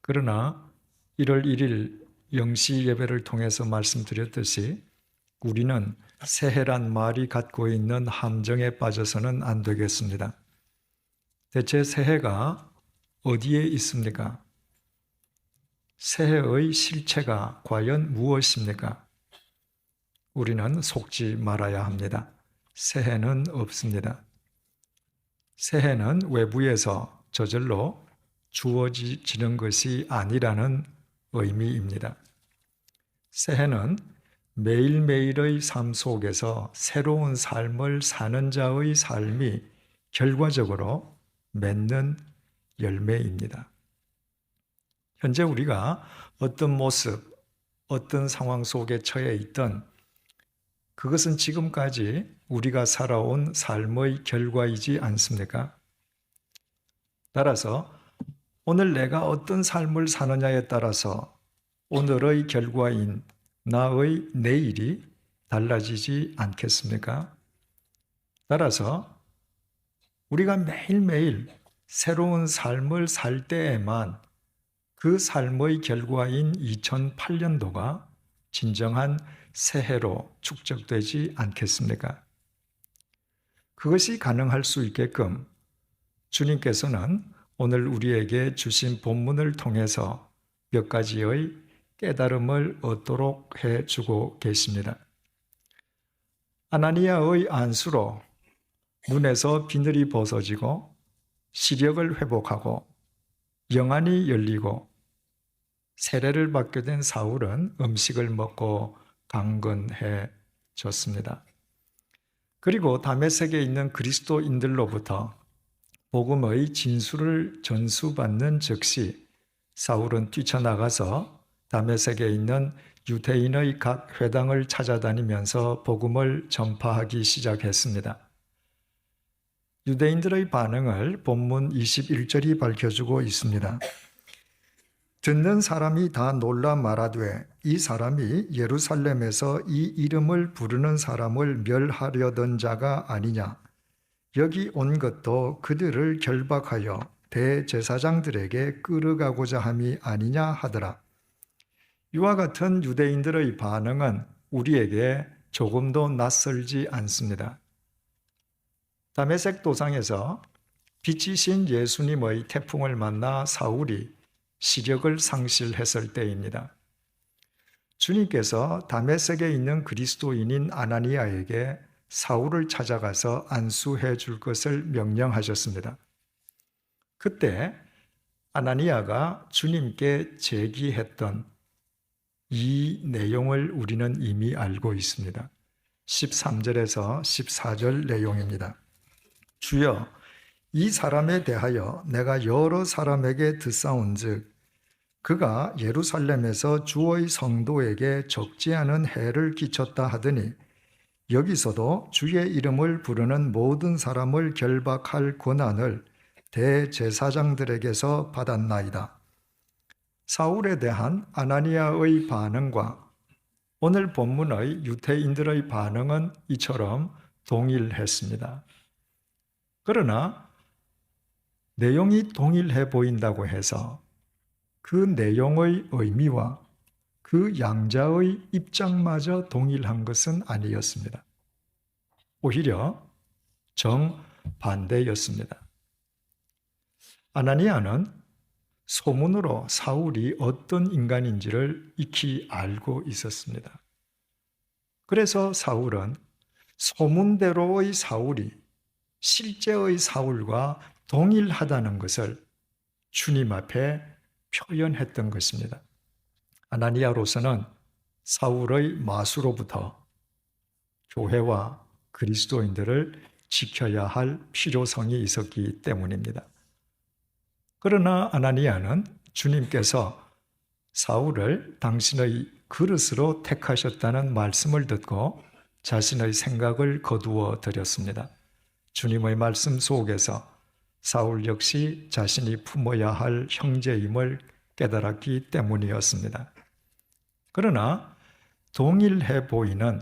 그러나 1월 1일 영시 예배를 통해서 말씀드렸듯이 우리는 새해란 말이 갖고 있는 함정에 빠져서는 안 되겠습니다. 대체 새해가 어디에 있습니까? 새해의 실체가 과연 무엇입니까? 우리는 속지 말아야 합니다. 새해는 없습니다. 새해는 외부에서 저절로 주어지는 것이 아니라는 의미입니다. 새해는 매일매일의 삶 속에서 새로운 삶을 사는 자의 삶이 결과적으로 맺는 열매입니다. 현재 우리가 어떤 모습, 어떤 상황 속에 처해 있던 그것은 지금까지 우리가 살아온 삶의 결과이지 않습니까? 따라서 오늘 내가 어떤 삶을 사느냐에 따라서 오늘의 결과인 나의 내일이 달라지지 않겠습니까? 따라서 우리가 매일매일 새로운 삶을 살 때에만 그 삶의 결과인 2008년도가 진정한 새해로 축적되지 않겠습니까? 그것이 가능할 수 있게끔 주님께서는 오늘 우리에게 주신 본문을 통해서 몇 가지의 깨달음을 얻도록 해주고 계십니다. 아나니아의 안수로 눈에서 비늘이 벗어지고 시력을 회복하고 영안이 열리고 세례를 받게 된 사울은 음식을 먹고 강건해졌습니다. 그리고 다메섹에 있는 그리스도인들로부터 복음의 진술을 전수받는 즉시 사울은 뛰쳐나가서 다메섹에 있는 유대인의 각 회당을 찾아다니면서 복음을 전파하기 시작했습니다. 유대인들의 반응을 본문 21절이 밝혀주고 있습니다. 듣는 사람이 다 놀라 말하되 이 사람이 예루살렘에서 이 이름을 부르는 사람을 멸하려던 자가 아니냐. 여기 온 것도 그들을 결박하여 대제사장들에게 끌어가고자 함이 아니냐 하더라. 이와 같은 유대인들의 반응은 우리에게 조금도 낯설지 않습니다. 다메섹 도상에서 빛이신 예수님의 태풍을 만나 사울이 시력을 상실했을 때입니다. 주님께서 다메섹에 있는 그리스도인인 아나니아에게 사울을 찾아가서 안수해 줄 것을 명령하셨습니다. 그때 아나니아가 주님께 제기했던 이 내용을 우리는 이미 알고 있습니다. 13절에서 14절 내용입니다. 주여, 이 사람에 대하여 내가 여러 사람에게 듣사온즉 그가 예루살렘에서 주의 성도에게 적지 않은 해를 끼쳤다 하더니 여기서도 주의 이름을 부르는 모든 사람을 결박할 권한을 대제사장들에게서 받았나이다. 사울에 대한 아나니아의 반응과 오늘 본문의 유대인들의 반응은 이처럼 동일했습니다. 그러나 내용이 동일해 보인다고 해서 그 내용의 의미와 그 양자의 입장마저 동일한 것은 아니었습니다. 오히려 정반대였습니다. 아나니아는 소문으로 사울이 어떤 인간인지를 익히 알고 있었습니다. 그래서 사울은 소문대로의 사울이 실제의 사울과 동일하다는 것을 주님 앞에 표현했던 것입니다. 아나니아로서는 사울의 마수로부터 교회와 그리스도인들을 지켜야 할 필요성이 있었기 때문입니다. 그러나 아나니아는 주님께서 사울을 당신의 그릇으로 택하셨다는 말씀을 듣고 자신의 생각을 거두어 드렸습니다. 주님의 말씀 속에서 사울 역시 자신이 품어야 할 형제임을 깨달았기 때문이었습니다. 그러나 동일해 보이는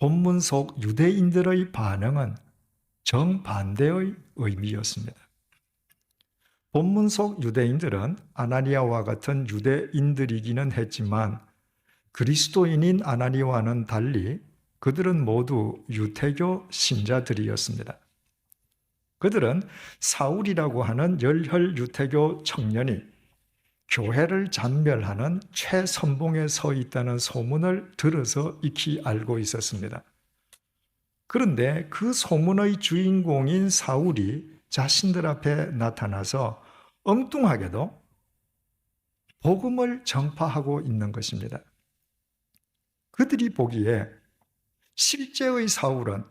본문 속 유대인들의 반응은 정반대의 의미였습니다. 본문 속 유대인들은 아나니아와 같은 유대인들이기는 했지만 그리스도인인 아나니아와는 달리 그들은 모두 유태교 신자들이었습니다. 그들은 사울이라고 하는 열혈 유태교 청년이 교회를 잔멸하는 최선봉에 서 있다는 소문을 들어서 익히 알고 있었습니다. 그런데 그 소문의 주인공인 사울이 자신들 앞에 나타나서 엉뚱하게도 복음을 전파하고 있는 것입니다. 그들이 보기에 실제의 사울은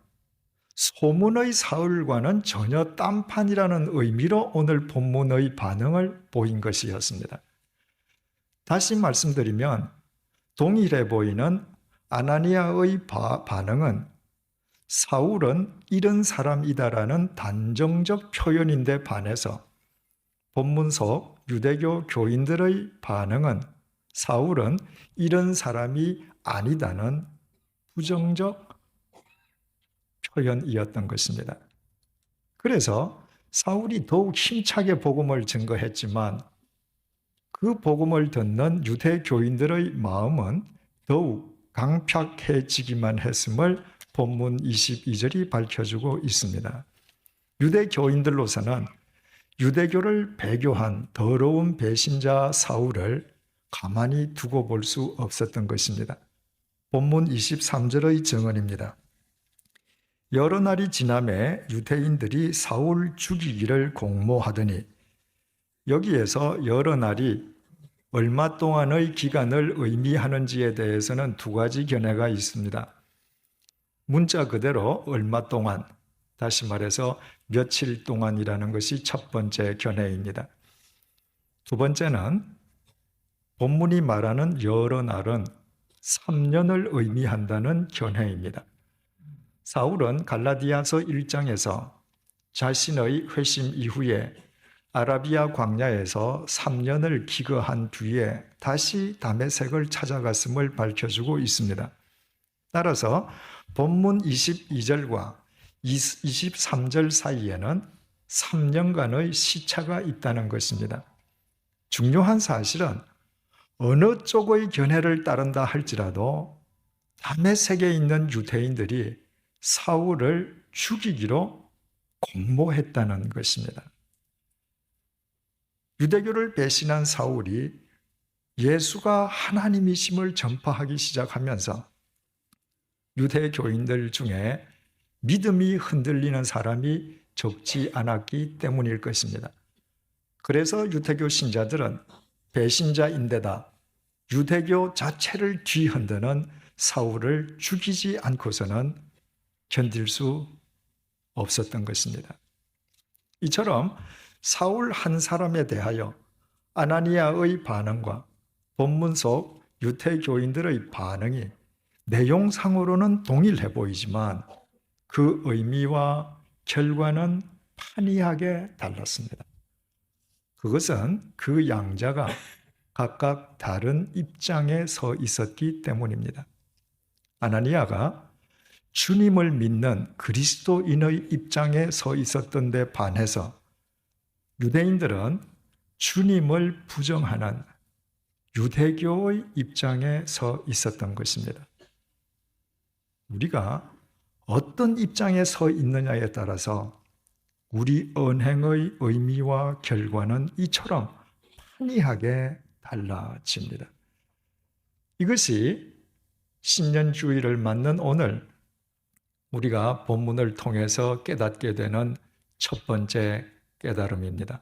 소문의 사울과는 전혀 딴판이라는 의미로 오늘 본문의 반응을 보인 것이었습니다. 다시 말씀드리면 동일해 보이는 아나니아의 반응은 사울은 이런 사람이다라는 단정적 표현인데 반해서 본문 속 유대교 교인들의 반응은 사울은 이런 사람이 아니다는 부정적 표현이었던 것입니다. 그래서 사울이 더욱 힘차게 복음을 증거했지만 그 복음을 듣는 유대 교인들의 마음은 더욱 강팍해지기만 했음을 본문 22절이 밝혀주고 있습니다. 유대 교인들로서는 유대교를 배교한 더러운 배신자 사울을 가만히 두고 볼 수 없었던 것입니다. 본문 23절의 증언입니다. 여러 날이 지남에 유대인들이 사울 죽이기를 공모하더니, 여기에서 여러 날이 얼마 동안의 기간을 의미하는지에 대해서는 두 가지 견해가 있습니다. 문자 그대로 얼마 동안, 다시 말해서 며칠 동안이라는 것이 첫 번째 견해입니다. 두 번째는 본문이 말하는 여러 날은 3년을 의미한다는 견해입니다. 사울은 갈라디아서 1장에서 자신의 회심 이후에 아라비아 광야에서 3년을 기거한 뒤에 다시 다메섹을 찾아갔음을 밝혀주고 있습니다. 따라서 본문 22절과 23절 사이에는 3년간의 시차가 있다는 것입니다. 중요한 사실은 어느 쪽의 견해를 따른다 할지라도 다메섹에 있는 유대인들이 사울을 죽이기로 공모했다는 것입니다. 유대교를 배신한 사울이 예수가 하나님이심을 전파하기 시작하면서 유대 교인들 중에 믿음이 흔들리는 사람이 적지 않았기 때문일 것입니다. 그래서 유대교 신자들은 배신자인데다 유대교 자체를 뒤흔드는 사울을 죽이지 않고서는 견딜 수 없었던 것입니다. 이처럼 사울 한 사람에 대하여 아나니아의 반응과 본문 속 유대교인들의 반응이 내용상으로는 동일해 보이지만 그 의미와 결과는 판이하게 달랐습니다. 그것은 그 양자가 각각 다른 입장에 서 있었기 때문입니다. 아나니아가 주님을 믿는 그리스도인의 입장에 서 있었던 데 반해서 유대인들은 주님을 부정하는 유대교의 입장에 서 있었던 것입니다. 우리가 어떤 입장에 서 있느냐에 따라서 우리 언행의 의미와 결과는 이처럼 판이하게 달라집니다. 이것이 신년주의를 맞는 오늘 우리가 본문을 통해서 깨닫게 되는 첫 번째 깨달음입니다.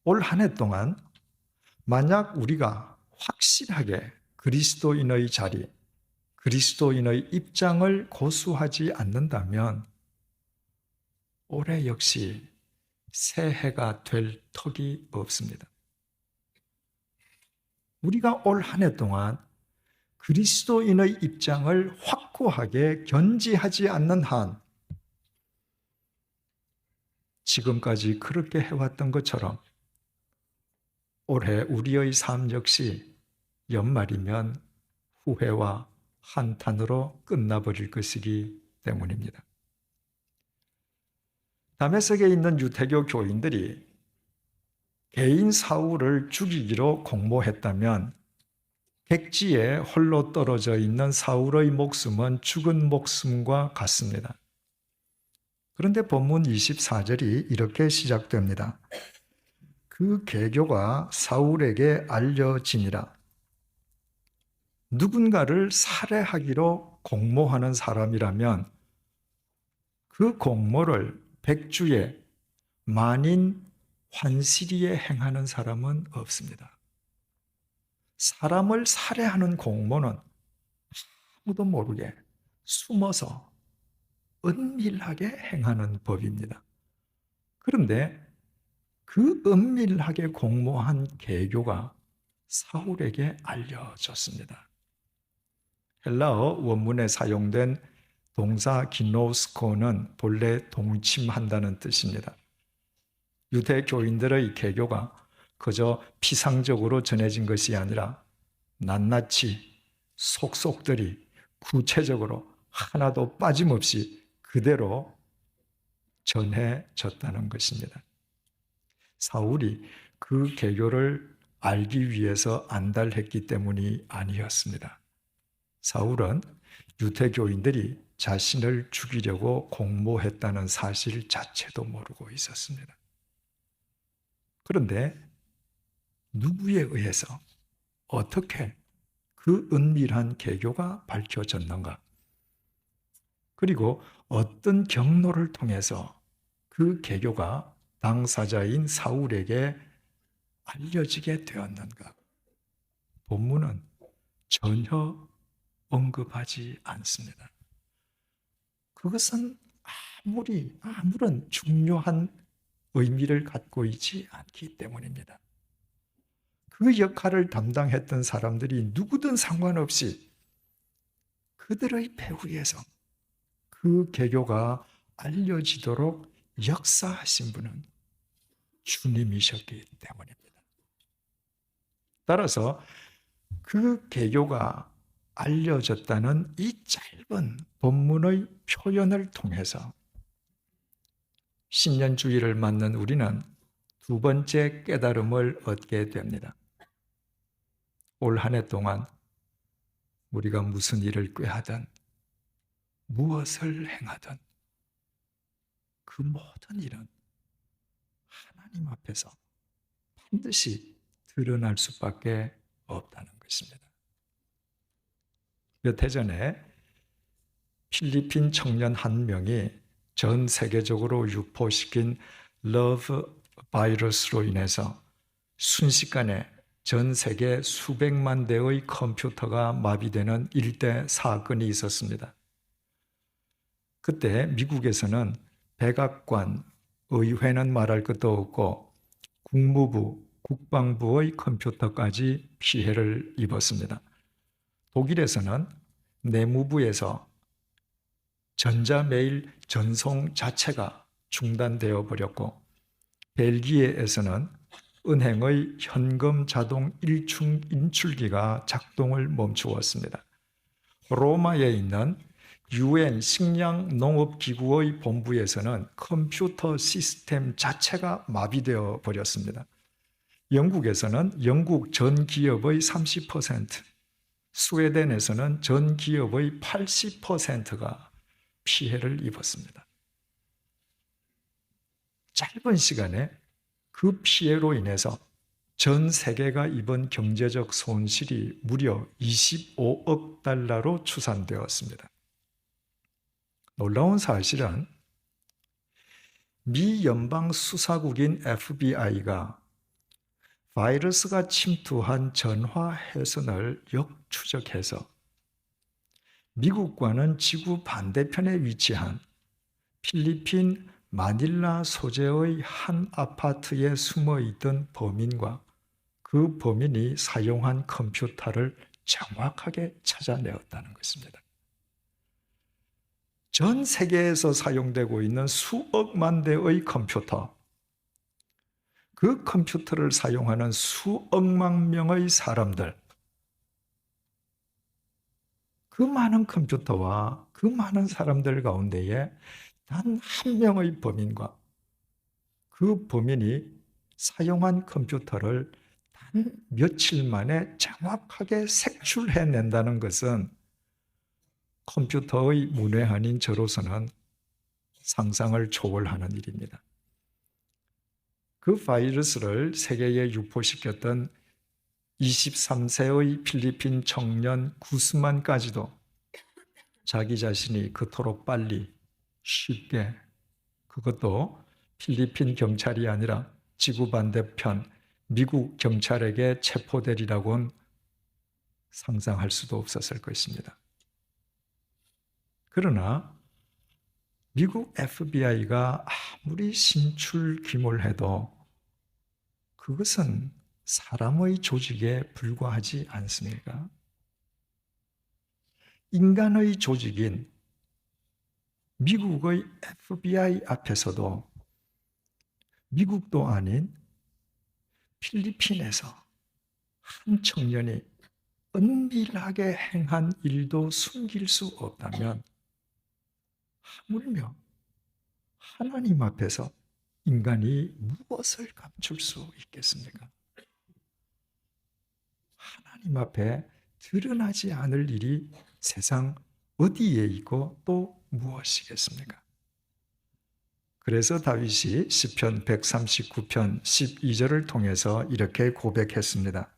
올 한 해 동안 만약 우리가 확실하게 그리스도인의 자리, 그리스도인의 입장을 고수하지 않는다면 올해 역시 새해가 될 턱이 없습니다. 우리가 올 한 해 동안 그리스도인의 입장을 확고하게 견지하지 않는 한 지금까지 그렇게 해왔던 것처럼 올해 우리의 삶 역시 연말이면 후회와 한탄으로 끝나버릴 것이기 때문입니다. 다메섹에 있는 유대교 교인들이 개인 사울을 죽이기로 공모했다면 백지에 홀로 떨어져 있는 사울의 목숨은 죽은 목숨과 같습니다. 그런데 본문 24절이 이렇게 시작됩니다. 그 계교가 사울에게 알려지니라. 누군가를 살해하기로 공모하는 사람이라면 그 공모를 백주에 만인 환시리에 행하는 사람은 없습니다. 사람을 살해하는 공모는 아무도 모르게 숨어서 은밀하게 행하는 법입니다. 그런데 그 은밀하게 공모한 계교가 사울에게 알려졌습니다. 헬라어 원문에 사용된 동사 기노스코는 본래 동침한다는 뜻입니다. 유대 교인들의 계교가 그저 피상적으로 전해진 것이 아니라 낱낱이 속속들이 구체적으로 하나도 빠짐없이 그대로 전해졌다는 것입니다. 사울이 그 계교를 알기 위해서 안달했기 때문이 아니었습니다. 사울은 유대교인들이 자신을 죽이려고 공모했다는 사실 자체도 모르고 있었습니다. 그런데 누구에 의해서 어떻게 그 은밀한 계교가 밝혀졌는가? 그리고 어떤 경로를 통해서 그 계교가 당사자인 사울에게 알려지게 되었는가? 본문은 전혀 언급하지 않습니다. 그것은 아무런 중요한 의미를 갖고 있지 않기 때문입니다. 그 역할을 담당했던 사람들이 누구든 상관없이 그들의 배후에서 그 계교가 알려지도록 역사하신 분은 주님이셨기 때문입니다. 따라서 그 계교가 알려졌다는 이 짧은 본문의 표현을 통해서 신년주의를 맞는 우리는 두 번째 깨달음을 얻게 됩니다. 올 한 해 동안 우리가 무슨 일을 꾀하든 무엇을 행하든 그 모든 일은 하나님 앞에서 반드시 드러날 수밖에 없다는 것입니다. 몇 해 전에 필리핀 청년 한 명이 전 세계적으로 유포시킨 러브 바이러스로 인해서 순식간에 전 세계 수백만 대의 컴퓨터가 마비되는 일대 사건이 있었습니다. 그때 미국에서는 백악관, 의회는 말할 것도 없고 국무부, 국방부의 컴퓨터까지 피해를 입었습니다. 독일에서는 내무부에서 전자메일 전송 자체가 중단되어 버렸고, 벨기에에서는 은행의 현금 자동 인출기가 작동을 멈추었습니다. 로마에 있는 UN 식량농업기구의 본부에서는 컴퓨터 시스템 자체가 마비되어 버렸습니다. 영국에서는 영국 전 기업의 30%, 스웨덴에서는 전 기업의 80%가 피해를 입었습니다. 짧은 시간에 그 피해로 인해서 전 세계가 입은 경제적 손실이 무려 25억 달러로 추산되었습니다. 놀라운 사실은 미 연방 수사국인 FBI가 바이러스가 침투한 전화 회선을 역추적해서 미국과는 지구 반대편에 위치한 필리핀 마닐라 소재의 한 아파트에 숨어있던 범인과 그 범인이 사용한 컴퓨터를 정확하게 찾아내었다는 것입니다. 전 세계에서 사용되고 있는 수억만 대의 컴퓨터, 그 컴퓨터를 사용하는 수억만 명의 사람들, 그 많은 컴퓨터와 그 많은 사람들 가운데에 단 한 명의 범인과 그 범인이 사용한 컴퓨터를 단 며칠 만에 정확하게 색출해낸다는 것은 컴퓨터의 문외한인 저로서는 상상을 초월하는 일입니다. 그 바이러스를 세계에 유포시켰던 23세의 필리핀 청년 구스만까지도 자기 자신이 그토록 빨리 쉽게, 그것도 필리핀 경찰이 아니라 지구 반대편 미국 경찰에게 체포되리라고는 상상할 수도 없었을 것입니다. 그러나 미국 FBI가 아무리 신출귀몰해도 그것은 사람의 조직에 불과하지 않습니까? 인간의 조직인 미국의 FBI 앞에서도 미국도 아닌 필리핀에서 한 청년이 은밀하게 행한 일도 숨길 수 없다면 하물며 하나님 앞에서 인간이 무엇을 감출 수 있겠습니까? 하나님 앞에 드러나지 않을 일이 세상 어디에 있고 또 무엇이겠습니까? 그래서 다윗이 시편 139편 12절을 통해서 이렇게 고백했습니다.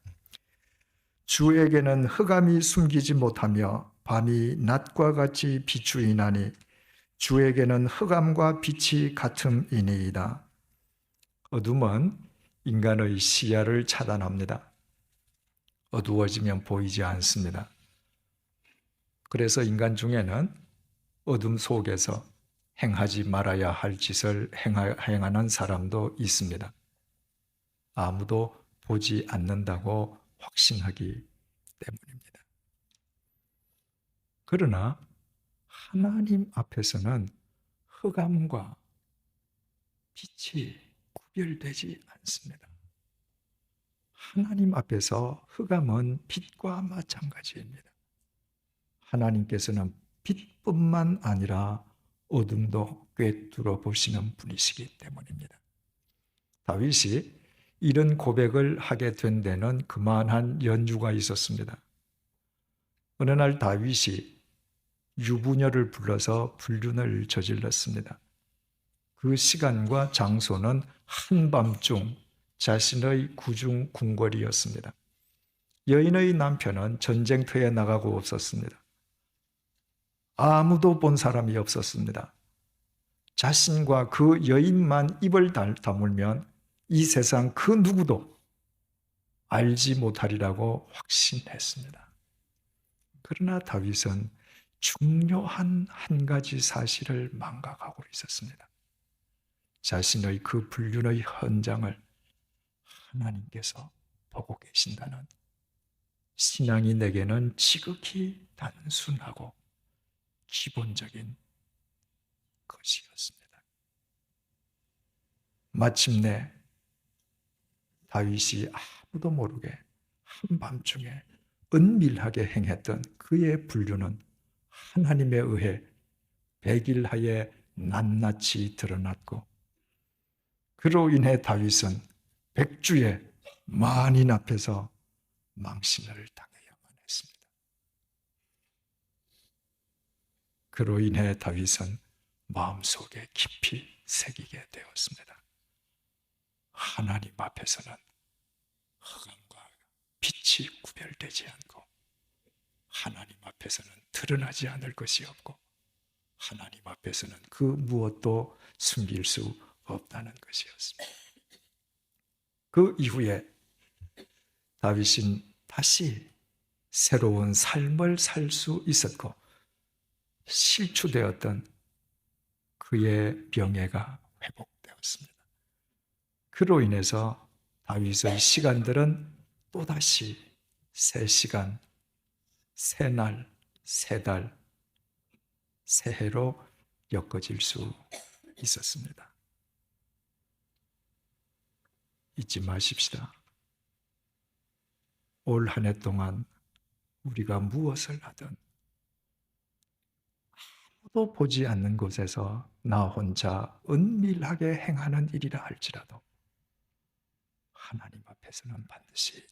주에게는 흑암이 숨기지 못하며 밤이 낮과 같이 비추이나니 주에게는 흑암과 빛이 같음이니이다. 어둠은 인간의 시야를 차단합니다. 어두워지면 보이지 않습니다. 그래서 인간 중에는 어둠 속에서 행하지 말아야 할 짓을 행하는 사람도 있습니다. 아무도 보지 않는다고 확신하기 때문입니다. 그러나 하나님 앞에서는 흑암과 빛이 구별되지 않습니다. 하나님 앞에서 흑암은 빛과 마찬가지입니다. 하나님께서는 빛뿐만 아니라 어둠도 꿰뚫어 보시는 분이시기 때문입니다. 다윗이 이런 고백을 하게 된 데는 그만한 연유가 있었습니다. 어느 날 다윗이 유부녀를 불러서 불륜을 저질렀습니다. 그 시간과 장소는 한밤중 자신의 구중 궁궐이었습니다. 여인의 남편은 전쟁터에 나가고 없었습니다. 아무도 본 사람이 없었습니다. 자신과 그 여인만 입을 다물면 이 세상 그 누구도 알지 못하리라고 확신했습니다. 그러나 다윗은 중요한 한 가지 사실을 망각하고 있었습니다. 자신의 그 불륜의 현장을 하나님께서 보고 계신다는 신앙이 내게는 지극히 단순하고 기본적인 것이었습니다. 마침내 다윗이 아무도 모르게 한밤중에 은밀하게 행했던 그의 불륜은 하나님에 의해 백일하에 낱낱이 드러났고 그로 인해 다윗은 백주의 만인 앞에서 망신을 당해야만 했습니다. 그로 인해 다윗은 마음속에 깊이 새기게 되었습니다. 하나님 앞에서는 흑암과 빛이 구별되지 않고 하나님 앞에서는 드러나지 않을 것이 없고 하나님 앞에서는 그 무엇도 숨길 수 없다는 것이었습니다. 그 이후에 다윗은 다시 새로운 삶을 살 수 있었고 실추되었던 그의 명예가 회복되었습니다. 그로 인해서 다윗의 시간들은 또다시 새 시간, 새 날, 새 달, 새 해로 엮어질 수 있었습니다. 잊지 마십시다. 올 한 해 동안 우리가 무엇을 하든 아무도 보지 않는 곳에서 나 혼자 은밀하게 행하는 일이라 할지라도 하나님 앞에서는 반드시